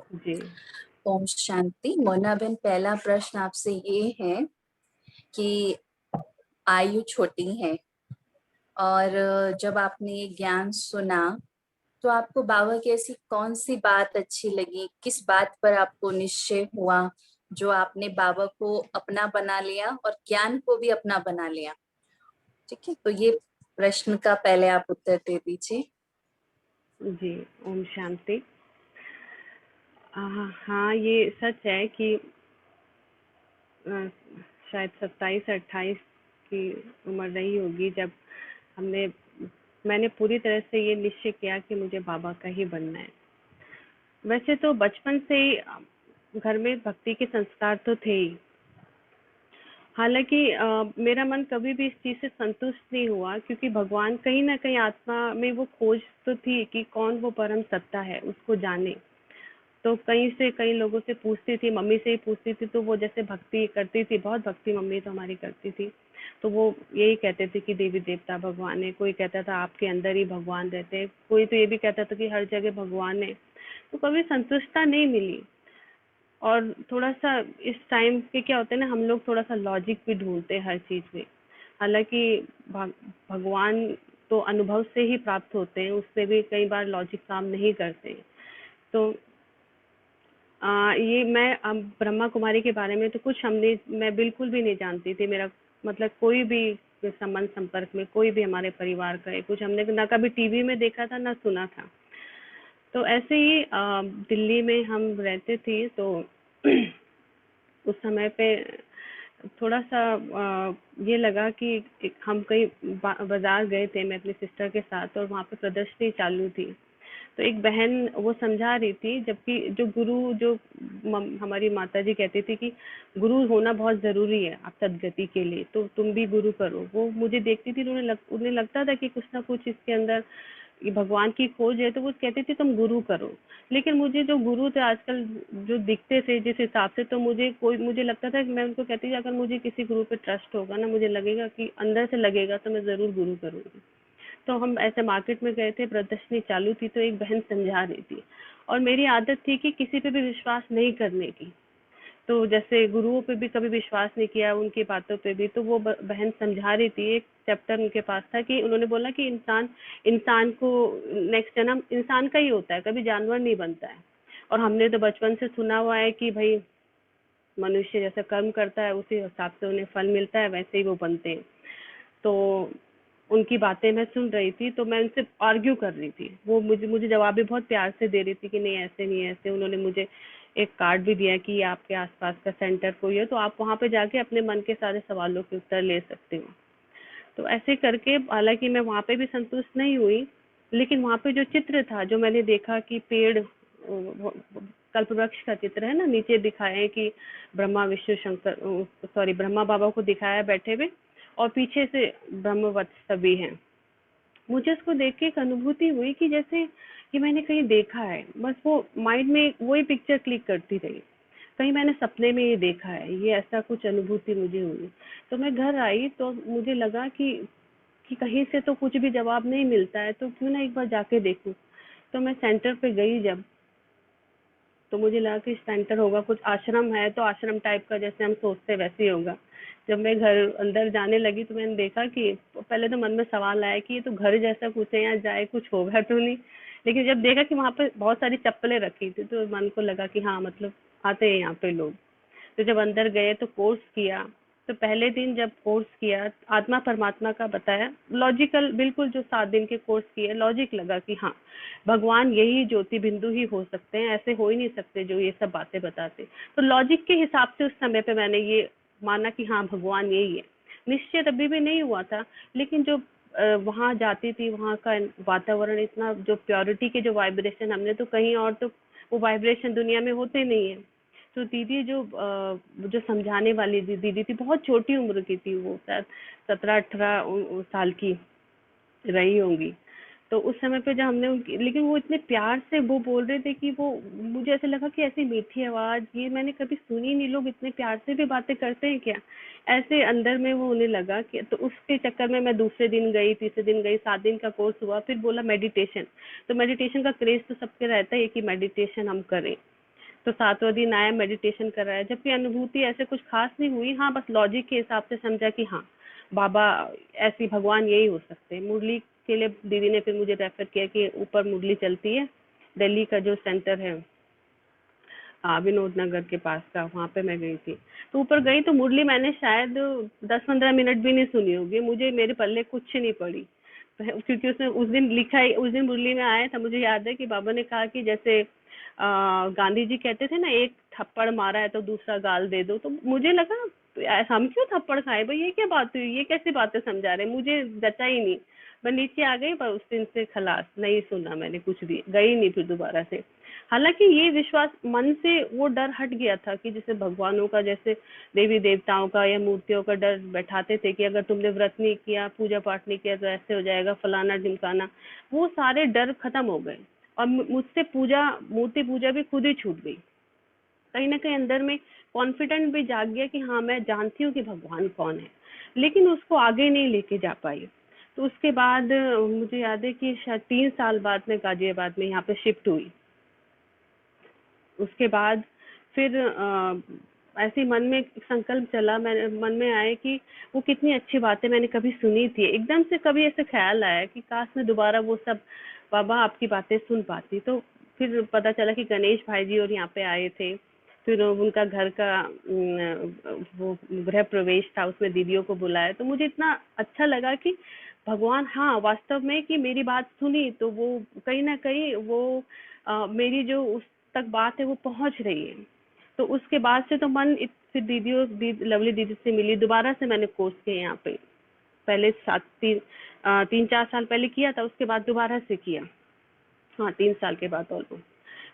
जी। ओम शांति। मोना बहन, पहला प्रश्न आपसे ये है कि आयु छोटी है और जब आपने ये ज्ञान सुना तो आपको बाबा की ऐसी कौन सी बात अच्छी लगी, किस बात पर आपको निश्चय हुआ जो आपने बाबा को अपना बना लिया और ज्ञान को भी अपना बना लिया? ठीक है, तो ये प्रश्न का पहले आप उत्तर दे दीजिए। जी, ओम शांति। हाँ, ये सच है कि अ, शायद 27-28 की उम्र रही होगी जब हमने मैंने पूरी तरह से ये निश्चय किया कि मुझे बाबा का ही बनना है। वैसे तो बचपन से ही घर में भक्ति के संस्कार तो थे ही। हालाँकि मेरा मन कभी भी इस चीज़ से संतुष्ट नहीं हुआ, क्योंकि भगवान कहीं न कहीं आत्मा में वो खोज तो थी कि कौन वो परम सत्ता है, उसको जाने। तो कहीं से कई लोगों से पूछती थी, मम्मी से ही पूछती थी, तो वो जैसे भक्ति करती थी, बहुत भक्ति मम्मी तो हमारी करती थी। तो वो यही कहते थे कि देवी-देवता भगवान है, कोई कहता था आपके अंदर ही भगवान रहते हैं, कोई तो ये भी कहता था कि हर जगह भगवान है। तो कभी संतुष्टता नहीं मिली। और थोड़ा-सा इस टाइम पे क्या होता है ना, हम लोग थोड़ा-सा लॉजिक भी ढूँढते हैं हर चीज़ में। हालाँकि भग भगवान तो अनुभव से ही प्राप्त होते हैं, उससे भी कई बार लॉजिक काम नहीं करते हैं। तो ये मैं ब्रह्मा कुमारी के बारे में तो कुछ हमने मैं बिल्कुल भी नहीं जानती थी। मेरा मतलब कोई भी संबंध संपर्क में कोई भी हमारे परिवार का है, कुछ हमने ना कभी टीवी में देखा था, ना सुना था। तो ऐसे ही दिल्ली में हम रहते थे, तो उस समय पे थोड़ा-सा ये लगा कि हम कहीं बाज़ार गए थे मैं अपनी सिस्टर के साथ, और वहाँ पे प्रदर्शनी चालू थी। तो एक बहन वो समझा रही थी, जबकि जो गुरु जो हमारी माताजी कहती थी कि गुरु होना बहुत ज़रूरी है आप सदगति के लिए, तो तुम भी गुरु करो। वो मुझे देखती थी तो उन्हें लगता था कि कुछ ना कुछ इसके अंदर ये भगवान की खोज है, तो वो कहती थी तुम गुरु करो। लेकिन मुझे जो गुरु थे आजकल जो दिखते थे जिस हिसाब से, तो मुझे लगता था कि मैं उनको कहती थी अगर मुझे किसी गुरु पे ट्रस्ट होगा ना, मुझे लगेगा कि अंदर से लगेगा, तो मैं ज़रूर गुरु करूँगी। तो हम ऐसे मार्केट में गए थे, प्रदर्शनी चालू थी, तो एक बहन समझा रही थी, और मेरी आदत थी कि किसी पे भी विश्वास नहीं करने की। तो जैसे गुरुओं पे भी कभी विश्वास नहीं किया, उनकी बातों पे भी। तो वो बहन समझा रही थी, एक चैप्टर उनके पास था कि उन्होंने बोला कि इंसान इंसान को नेक्स्ट जन्म इंसान का ही होता है, कभी जानवर नहीं बनता है। और हमने तो बचपन से सुना हुआ है कि भाई मनुष्य जैसा कर्म करता है उसी हिसाब से उन्हें फल मिलता है, वैसे ही वो बनते हैं। तो उनकी बातें मैं सुन रही थी, तो मैं उनसे आर्ग्यू कर रही थी। वो मुझे मुझे जवाब भी बहुत प्यार से दे रही थी कि नहीं ऐसे नहीं ऐसे। उन्होंने मुझे एक कार्ड भी दिया कि ये आपके आसपास का सेंटर कोई है, तो आप वहाँ पे जाके अपने मन के सारे सवालों के उत्तर ले सकते हो। तो ऐसे करके हालाँकि मैं वहाँ पे भी संतुष्ट नहीं हुई, लेकिन वहाँ पे जो चित्र था, जो मैंने देखा कि पेड़ कल्प वृक्ष का चित्र है ना, नीचे दिखाया है कि ब्रह्मा विष्णु शंकर सॉरी ब्रह्मा बाबा को दिखाया बैठे हुए, और पीछे से ब्रह्मवत सभी हैं। मुझे उसको देख के एक अनुभूति हुई कि जैसे ये मैंने कहीं देखा है, बस वो माइंड में वही पिक्चर क्लिक करती रही। कहीं मैंने सपने में ये देखा है, ये ऐसा कुछ अनुभूति मुझे हुई। तो मैं घर आई तो मुझे लगा कि कहीं से तो कुछ भी जवाब नहीं मिलता है, तो क्यों ना एक बार जाके देखूं। तो मैं सेंटर पे गई जब, तो मुझे लगा कि सेंटर होगा, कुछ आश्रम है, तो आश्रम टाइप का जैसे हम सोचते हैं वैसे ही होगा। जब मैं घर अंदर जाने लगी तो मैंने देखा कि पहले तो मन में सवाल आया कि ये तो घर जैसा कुछ है, यहाँ जाए कुछ होगा तो नहीं। लेकिन जब देखा कि वहाँ पे बहुत सारी चप्पलें रखी थी, तो मन को लगा कि हाँ मतलब आते हैं यहाँ पे लोग। तो जब अंदर गए तो कोर्स किया। तो पहले दिन जब कोर्स किया, आत्मा परमात्मा का बताया, लॉजिकल बिल्कुल जो 7 दिन के कोर्स किए, लॉजिक लगा कि हाँ भगवान यही ज्योति बिंदु ही हो सकते हैं, ऐसे हो ही नहीं सकते जो ये सब बातें बताते। तो लॉजिक के हिसाब से उस समय पे मैंने ये माना कि हाँ भगवान यही है। निश्चय तभी भी नहीं हुआ था, लेकिन जो वहां जाती थी, वहां का वातावरण इतना, जो प्योरिटी के जो वाइब्रेशन, हमने तो कहीं और तो वो वाइब्रेशन दुनिया में होते नहीं है। तो दीदी जो समझाने वाली दीदी थी, बहुत छोटी उम्र की थी वो, शायद 17-18 साल की रही होंगी। तो उस समय पे जब हमने उनकी, लेकिन वो इतने प्यार से वो बोल रहे थे कि वो, मुझे ऐसे लगा कि ऐसी मीठी आवाज ये मैंने कभी सुनी नहीं, लोग इतने प्यार से भी बातें करते हैं क्या, ऐसे अंदर में वो उन्हें लगा कि। तो उसके चक्कर में मैं दूसरे दिन गई, तीसरे दिन गई, 7 दिन का कोर्स हुआ, फिर बोला मेडिटेशन। तो मेडिटेशन का क्रेज तो सबके रहता है कि मेडिटेशन हम करें। तो 7वां दिन आया, मेडिटेशन कर रहा है, जबकि अनुभूति ऐसे कुछ खास नहीं हुई। हाँ, बस लॉजिक के हिसाब से समझा कि हाँ, बाबा ऐसी भगवान यही हो सकते हैं। मुरली के लिए दीदी ने फिर मुझे रेफर किया कि ऊपर मुरली चलती है, दिल्ली का जो सेंटर है, विनोद नगर के पास का, वहाँ पे मैं गई थी। तो ऊपर गई तो मुरली मैंने शायद 10-15 मिनट भी नहीं सुनी होगी, मुझे मेरे पल्ले कुछ नहीं पड़ी, क्योंकि उसने उस दिन लिखा है, उस दिन मुरली में आया था, मुझे याद है कि बाबा ने कहा कि जैसे गांधी जी कहते थे ना, एक थप्पड़ मारा है तो दूसरा गाल दे दो। तो मुझे लगा हम क्यों थप्पड़ खाए भाई, ये क्या बात हुई, ये कैसी बातें समझा रहे, मुझे जचा ही नहीं। मैं नीचे आ गई, पर उस दिन से खलास, नहीं सुना मैंने कुछ भी, गई नहीं फिर दोबारा से। हालांकि ये विश्वास मन से, वो डर हट गया था कि जैसे भगवानों का, जैसे देवी देवताओं का या मूर्तियों का डर बैठाते थे कि अगर तुमने व्रत नहीं किया, पूजा पाठ नहीं किया तो ऐसे हो जाएगा, फलाना ढिमकाना, वो सारे डर खत्म हो गए। और मुझसे मूर्ति पूजा भी खुद ही छूट गई। कहीं ना कहीं अंदर में कॉन्फिडेंट भी जाग गया कि हाँ, मैं जानती हूँ कि भगवान कौन है, लेकिन उसको आगे नहीं लेके जा पाई। तो उसके बाद मुझे याद है कि शायद 3 साल बाद मैं गाजियाबाद में यहाँ पे शिफ्ट हुई। उसके बाद फिर ऐसे ही मन में एक संकल्प चला, मेरे मन में आया कि वो कितनी अच्छी बातें मैंने कभी सुनी थी, एकदम से कभी ऐसे ख्याल आया कि काश मैं दोबारा वो सब बाबा आपकी बातें सुन पाती। तो फिर पता चला कि गणेश भाई जी और यहाँ पे आए थे, फिर उनका घर का वो गृह प्रवेश था, उसमें दीदियों को बुलाया। तो मुझे इतना अच्छा लगा कि भगवान, हाँ, वास्तव में कि मेरी बात सुनी, तो वो कहीं ना कहीं वो मेरी जो उस तक बात है वो पहुंच रही है। तो उसके बाद से तो फिर लवली दीदी से मिली, दोबारा से मैंने कोर्स किया यहाँ पे। पहले 3-4 साल पहले किया था, उसके बाद दोबारा से किया। हाँ, 3 साल के बाद ऑलमोस्ट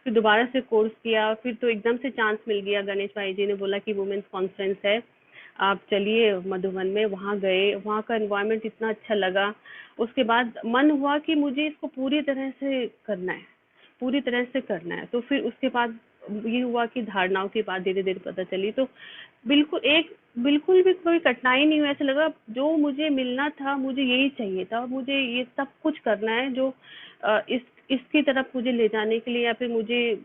फिर दोबारा से कोर्स किया। फिर तो एकदम से चांस मिल गया, गणेश भाई जी ने बोला कि वुमेन्स कॉन्फ्रेंस है, आप चलिए मधुबन में। वहाँ गए, वहाँ का एनवायरनमेंट इतना अच्छा लगा। उसके बाद मन हुआ कि मुझे इसको पूरी तरह से करना है, पूरी तरह से करना है। तो फिर उसके बाद ये हुआ कि धारणाओं की बात धीरे धीरे पता चली। तो बिल्कुल भी कोई कठिनाई नहीं हुई, ऐसा लगा जो मुझे मिलना था, मुझे यही चाहिए था, और मुझे ये सब कुछ करना है जो इसकी तरफ मुझे ले जाने के लिए, या फिर मुझे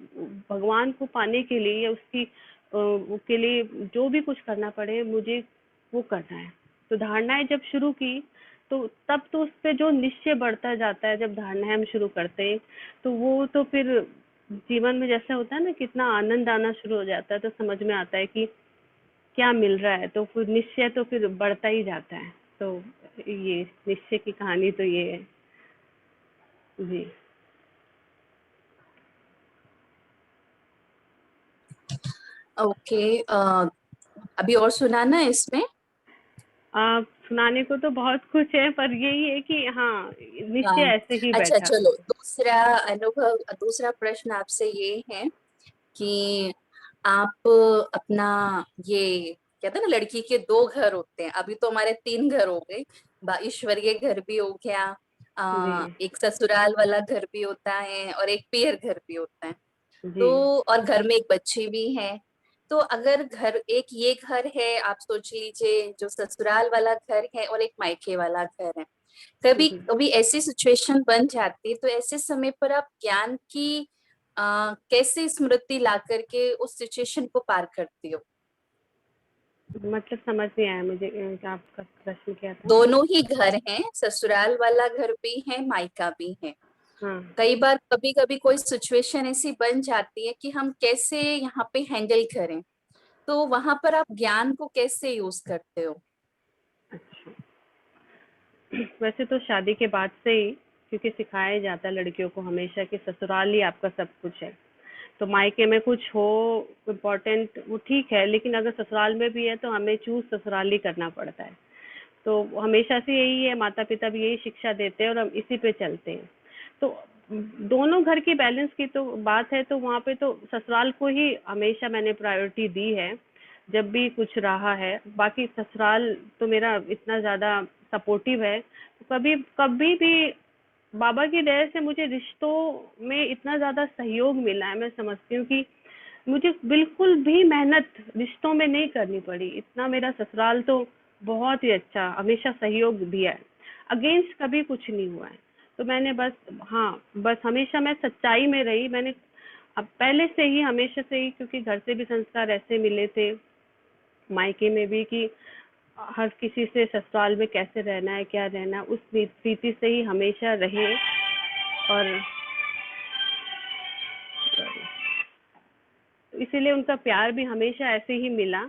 भगवान को पाने के लिए, या उसकी के लिए जो भी कुछ करना पड़े, मुझे वो करना है। तो धारणाएं जब शुरू की, तो तब तो उस पे जो निश्चय बढ़ता जाता है, जब धारणाएं हम शुरू करते हैं, तो वो तो फिर जीवन में जैसा होता है ना, कितना आनंद आना शुरू हो जाता है, तो समझ में आता है कि क्या मिल रहा है। तो फिर निश्चय तो फिर बढ़ता ही जाता है। तो ये निश्चय की कहानी तो ये है। जी। ओके। अभी और सुनाना है इसमें? सुनाने को तो बहुत कुछ है, पर यही है कि हाँ, निश्चय हाँ। ऐसे ही अच्छा, बैठा। चलो, दूसरा अनुभव, दूसरा प्रश्न आपसे ये है कि आप अपना, ये कहते हैं ना, लड़की के दो घर होते हैं, अभी तो हमारे 3 घर हो गए। ईश्वरीय घर भी हो गया, जी। एक ससुराल वाला घर भी होता है, और एक पीयर घर भी होता है। जी। तो और घर में एक बच्ची भी है। तो अगर घर, एक ये घर है, आप सोच लीजिए, जो ससुराल वाला घर है, और एक मायके वाला घर है। कभी जी। कभी ऐसी सिचुएशन बन जाती है, तो ऐसे समय पर आप ज्ञान की कैसे स्मृति ला करके उस सिचुएशन को पार करती हो? मतलब समझ नहीं आया मुझे, आपका प्रश्न क्या था? दोनों ही घर हैं, ससुराल वाला घर भी है, मायका भी है। हाँ। कई बार कभी कभी कोई सिचुएशन ऐसी बन जाती है कि हम कैसे यहाँ पे हैंडल करें, तो वहां पर आप ज्ञान को कैसे यूज करते हो? अच्छा। वैसे तो शादी के बाद से ही, क्योंकि सिखाया जाता है लड़कियों को हमेशा कि ससुराल ही आपका सब कुछ है। तो मायके में कुछ हो इम्पोर्टेंट, वो ठीक है, लेकिन अगर ससुराल में भी है तो हमें चूज ससुराल ही करना पड़ता है। तो हमेशा से यही है, माता पिता भी यही शिक्षा देते हैं और हम इसी पे चलते हैं। तो दोनों घर की बैलेंस की तो बात है, तो वहाँ पे तो ससुराल को ही हमेशा मैंने प्रायोरिटी दी है जब भी कुछ रहा है। बाकी ससुराल तो मेरा इतना ज़्यादा सपोर्टिव है, तो कभी कभी भी बाबा की दया से मुझे रिश्तों में इतना ज़्यादा सहयोग मिला है। मैं समझती हूँ कि मुझे बिल्कुल भी मेहनत रिश्तों में नहीं करनी पड़ी, इतना मेरा ससुराल तो बहुत ही अच्छा हमेशा सहयोग दिया है, अगेंस्ट कभी कुछ नहीं हुआ है। तो मैंने बस, हाँ, बस हमेशा मैं सच्चाई में रही। मैंने अब पहले से ही, हमेशा से ही, क्योंकि घर से भी संस्कार ऐसे मिले थे, मायके में भी, कि हर किसी से ससुराल में कैसे रहना है, क्या रहना है, उस रीति से ही हमेशा रहे। और इसीलिए उनका प्यार भी हमेशा ऐसे ही मिला,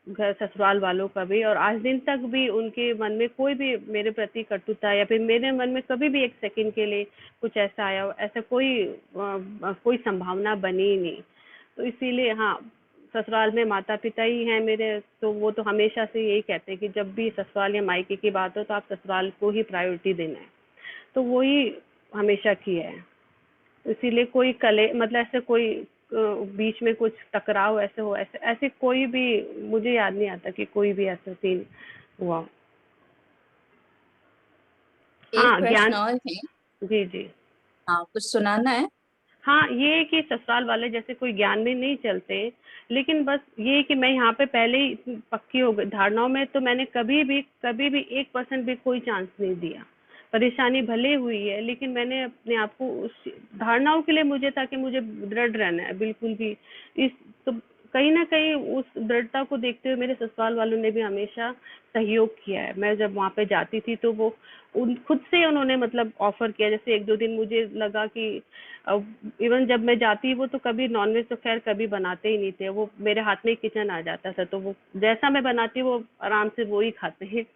घर ससुराल वालों का भी। और आज दिन तक भी उनके मन में कोई भी मेरे प्रति कटुता, या फिर मेरे मन में कभी भी एक सेकंड के लिए कुछ ऐसा आया हो, ऐसा कोई संभावना बनी ही नहीं। तो इसीलिए हाँ, ससुराल में माता पिता ही हैं मेरे, तो वो तो हमेशा से यही कहते हैं कि जब भी ससुराल या मायके की बात हो तो आप ससुराल को ही प्रायोरिटी देना है। तो वो ही हमेशा किया है। इसीलिए कोई कले मतलब ऐसे कोई बीच में कुछ टकराव ऐसे हो, ऐसे ऐसे कोई भी मुझे याद नहीं आता कि कोई भी ऐसा सीन हुआ। एक हाँ, प्रश्न ज्ञान। और है। जी, जी। हाँ, कुछ सुनाना है? हाँ, ये है कि ससुराल वाले जैसे कोई ज्ञान में नहीं चलते, लेकिन बस ये है कि मैं यहाँ पे पहले ही इतनी पक्की हो गई धारणाओं में, तो मैंने कभी भी 1% भी कोई चांस नहीं दिया। परेशानी भले हुई है, लेकिन मैंने अपने आप को उस धारणाओं के लिए, मुझे था कि मुझे दृढ़ रहना है बिल्कुल भी। इस तो कहीं न कहीं उस दृढ़ता को देखते हुए मेरे ससुराल वालों ने भी हमेशा सहयोग किया है। मैं जब वहाँ पे जाती थी तो वो उन खुद से उन्होंने मतलब ऑफ़र किया। जैसे 1-2 दिन मुझे लगा कि इवन जब मैं जाती वो तो कभी नॉनवेज तो खैर कभी बनाते ही नहीं थे। वो मेरे हाथ में किचन आ जाता था, तो वो जैसा मैं बनाती वो आराम से वो ही खाते हैं,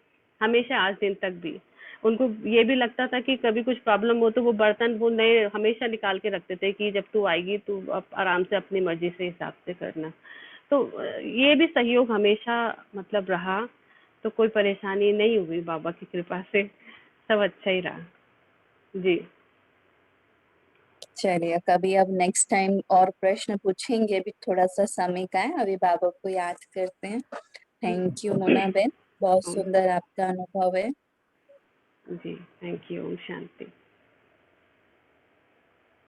हमेशा आज दिन तक भी। उनको ये भी लगता था कि कभी कुछ प्रॉब्लम हो तो वो बर्तन वो नए हमेशा निकाल के रखते थे कि जब तू आएगी तू अब आराम से अपनी मर्ज़ी से हिसाब से करना। तो ये भी सहयोग हमेशा मतलब रहा, तो कोई परेशानी नहीं हुई बाबा की कृपा से, सब अच्छा ही रहा। जी। चलिए, कभी अब नेक्स्ट टाइम और प्रश्न पूछेंगे, अभी थोड़ा सा समय का है, अभी बाबा को याद करते हैं। थैंक यू मोना बहन, बहुत ओम सुंदर आपका अनुभव है। जी, थैंक यू। ओम शांति।